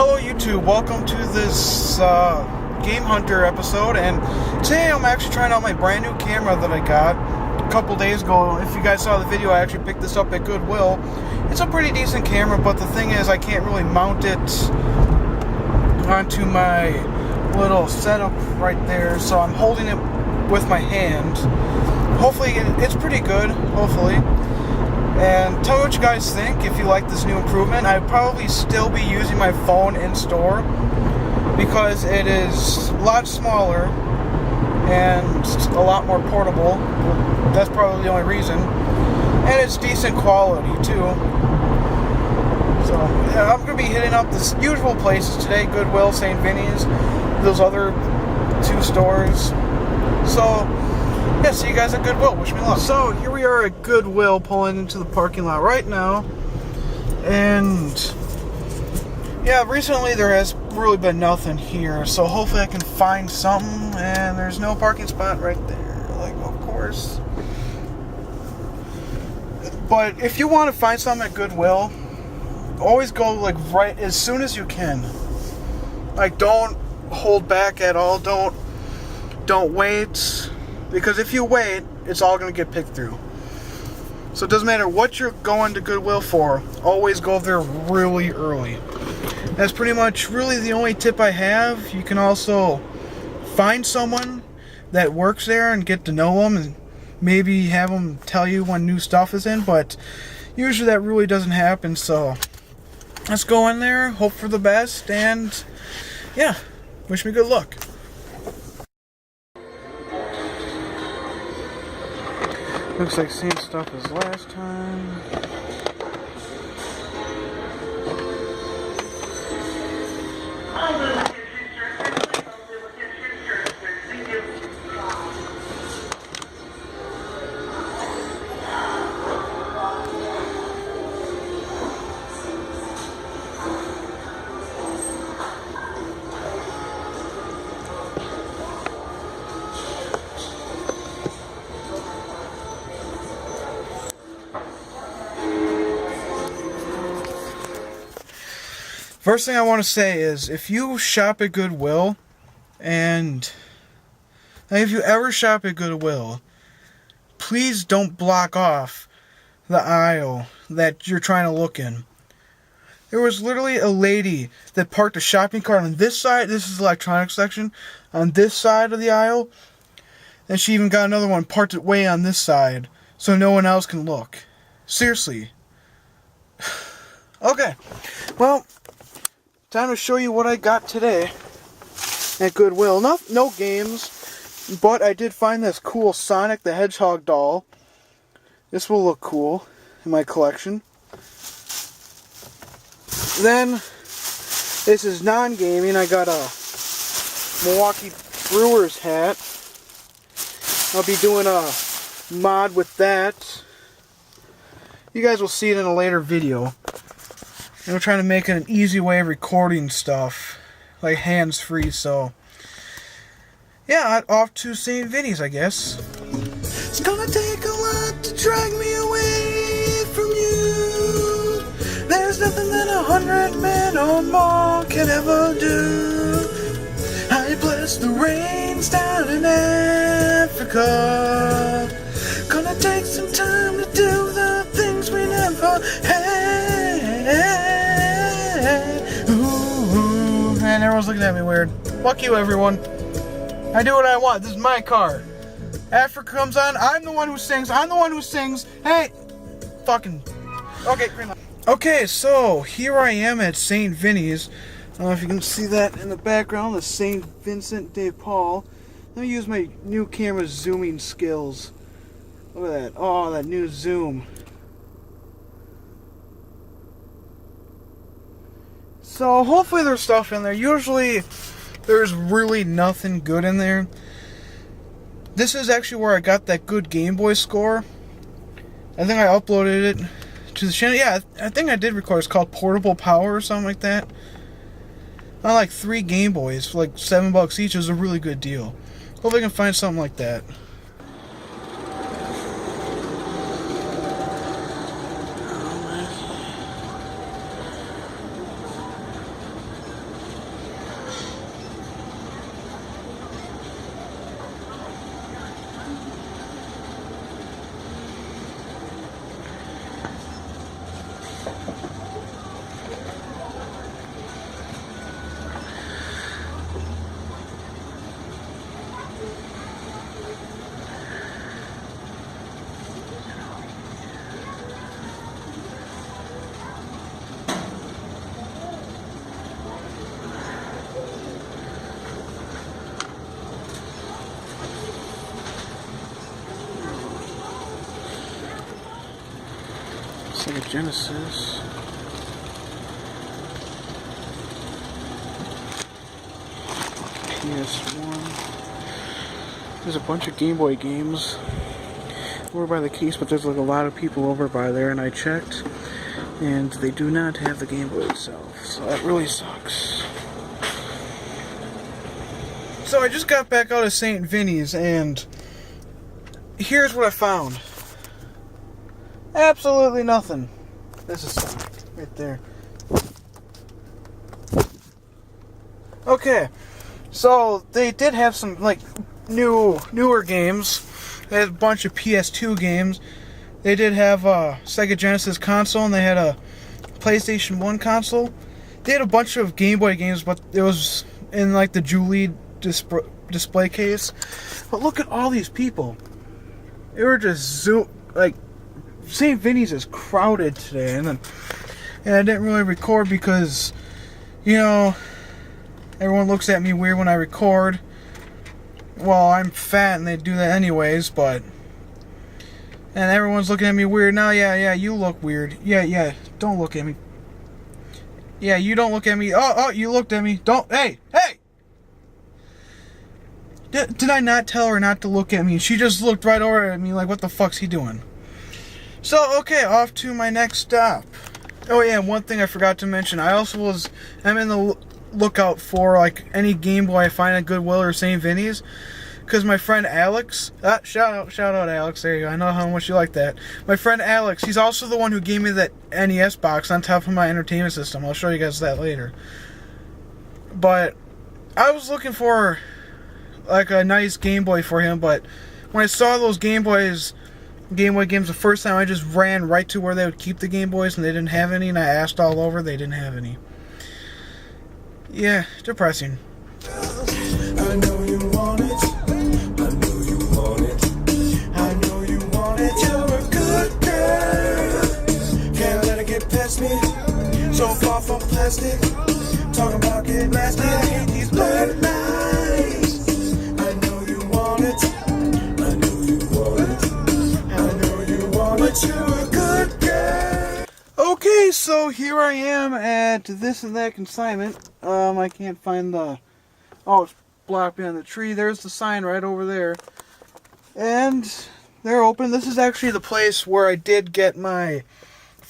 Hello YouTube, welcome to this Game Hunter episode, and today I'm actually trying out my brand new camera that I got a couple days ago. If you guys saw the video, I actually picked this up at Goodwill. It's a pretty decent camera, but the thing is I can't really mount it onto my little setup right there, so I'm holding it with my hand. Hopefully it's pretty good, hopefully. And tell me what you guys think. If you like this new improvement, I'd probably still be using my phone in store because it is a lot smaller and a lot more portable. That's probably the only reason. And it's decent quality too. So yeah, I'm going to be hitting up the usual places today: Goodwill, St. Vinnies, those other two stores. So yeah, see you guys at Goodwill. Wish me luck. So here we are at Goodwill, pulling into the parking lot right now. And yeah, recently there has really been nothing here, so hopefully I can find something. And there's no parking spot right there, like, of course. But if you want to find something at Goodwill, always go like right as soon as you can. Like, don't hold back at all. Don't wait. Because if you wait, it's all going to get picked through. So it doesn't matter what you're going to Goodwill for, always go there really early. That's pretty much really the only tip I have. You can also find someone that works there and get to know them and maybe have them tell you when new stuff is in, but usually that really doesn't happen. So let's go in there, hope for the best, and yeah, wish me good luck. Looks like same stuff as last time. First thing I want to say is, if you shop at Goodwill, and if you ever shop at Goodwill, please don't block off the aisle that you're trying to look in. There was literally a lady that parked a shopping cart on this side, this is the electronics section, on this side of the aisle, and she even got another one parked it way on this side, so no one else can look. Seriously. Okay, well, time to show you what I got today at Goodwill. No games, but I did find this cool Sonic the Hedgehag doll. This will look cool in my collection. Then, this is non-gaming. I got a Milwaukee Brewers hat. I'll be doing a mod with that. You guys will see it in a later video. And we're trying to make it an easy way of recording stuff, like hands-free, so yeah, off to St. Vinnies, I guess. It's gonna take a lot to drag me away from you. There's nothing that 100 men or more can ever do. I bless the rains down in Africa. Gonna take some time to do the things we never had. Ooh, and everyone's looking at me weird. Fuck you, everyone. I do what I want. This is my car. Africa comes on. I'm the one who sings. I'm the one who sings. Hey, fucking. Okay, green light. Okay, so here I am at St. Vinnies. I don't know if you can see that in the background. The St. Vincent de Paul. Let me use my new camera's zooming skills. Look at that. Oh, that new zoom. So hopefully there's stuff in there. Usually there's really nothing good in there. This is actually where I got that good Game Boy score. I think I uploaded it to the channel. Yeah, I think I did record. It's called Portable Power or something like that. I like 3 Game Boys for like $7 each. It was a really good deal. Hope I can find something like that. Sega Genesis. PS1. There's a bunch of Game Boy games over by the case, but there's like a lot of people over by there, and I checked, and they do not have the Game Boy itself, so that really sucks. So I just got back out of St. Vinnies, and here's what I found. Absolutely nothing. This is Sonic right there. Okay, so they did have some like newer games. They had a bunch of PS2 games. They did have a Sega Genesis console, and they had a PlayStation 1 console. They had a bunch of Game Boy games, but it was in like the Julie display case. But look at all these people. They were just like St. Vinny's is crowded today, and I didn't really record because, you know, everyone looks at me weird when I record. Well, I'm fat and they do that anyways, and everyone's looking at me weird now. Yeah, you look weird. Yeah, don't look at me. Yeah, you don't look at me. Oh, you looked at me. Don't. Hey! Did I not tell her not to look at me? She just looked right over at me like, what the fuck's he doing? So, okay, off to my next stop. Oh yeah, one thing I forgot to mention. I'm in the lookout for like any Game Boy I find at Goodwill or St. Vinny's, because my friend Alex, shout out Alex, there you go, I know how much you like that. My friend Alex, he's also the one who gave me that NES box on top of my entertainment system. I'll show you guys that later. But I was looking for like a nice Game Boy for him, but when I saw those Game Boy games the first time, I just ran right to where they would keep the Game Boys, and they didn't have any, and I asked all over, they didn't have any. Yeah, depressing. I know you want it. I know you want it. I know you want it. You're a good girl. Can't let it get past me. So far from plastic. Talking about getting nasty. I hate these blurred lines. I know you want it. I know you want it. I know you want it. But you're a good girl. Okay, so here I am at This and That Consignment. I can't find the... Oh, it's blocked behind the tree. There's the sign right over there. And they're open. This is actually the place where I did get my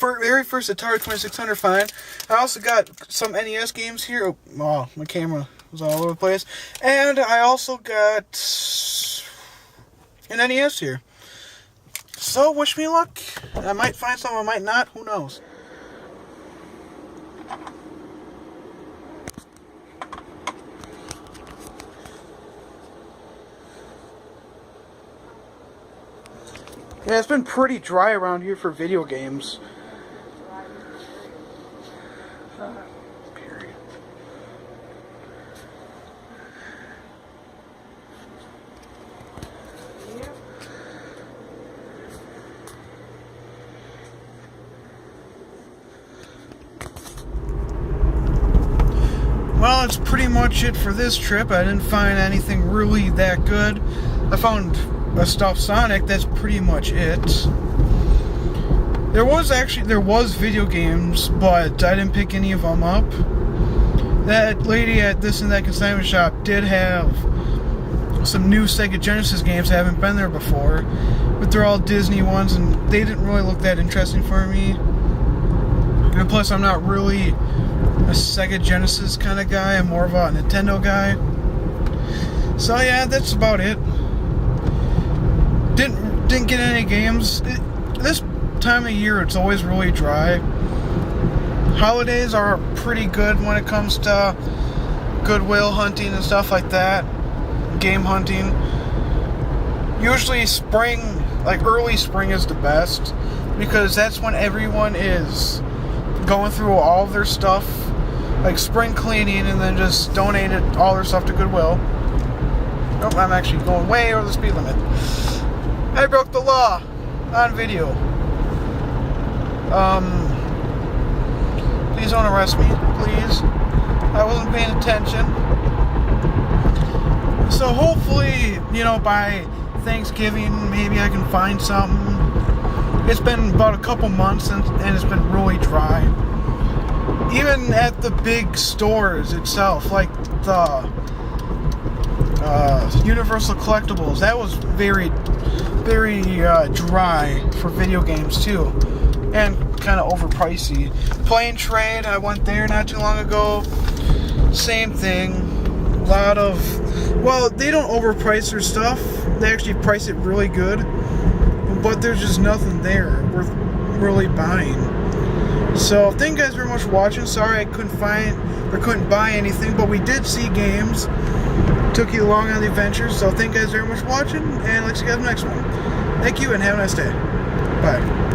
very first Atari 2600 find. I also got some NES games here. Oh, my camera was all over the place. And I also got an NES here. So, wish me luck. I might find some, I might not. Who knows? Yeah, it's been pretty dry around here for video games. Period. Well, that's pretty much it for this trip. I didn't find anything really that good. I found a stuffed Sonic, that's pretty much it. There was video games, but I didn't pick any of them up. That lady at This and That Consignment Shop did have some new Sega Genesis games. I haven't been there before, but they're all Disney ones, and they didn't really look that interesting for me. And plus, I'm not really a Sega Genesis kind of guy. I'm more of a Nintendo guy. So yeah, that's about it. Didn't get any games. This time of year, it's always really dry. Holidays are pretty good when it comes to Goodwill hunting and stuff like that. Game hunting. Usually spring, like early spring, is the best, because that's when everyone is going through all of their stuff, like spring cleaning, and then just donated all their stuff to Goodwill. Nope, I'm actually going way over the speed limit. I broke the law on video. Please don't arrest me, please. I wasn't paying attention. So hopefully, by Thanksgiving, maybe I can find something. it's been about a couple months and it's been really dry. Even at the big stores itself, like the Universal Collectibles, that was very, very dry for video games too, and kind of overpricey. Plane Trade, I went there not too long ago. Same thing. A lot of, well, they don't overprice their stuff. They actually price it really good, but there's just nothing there worth really buying. So thank you guys very much for watching. Sorry I couldn't buy anything, but we did see games. Took you along on the adventures. So thank you guys very much for watching, and let's see you guys in the next one. Thank you and have a nice day. Bye.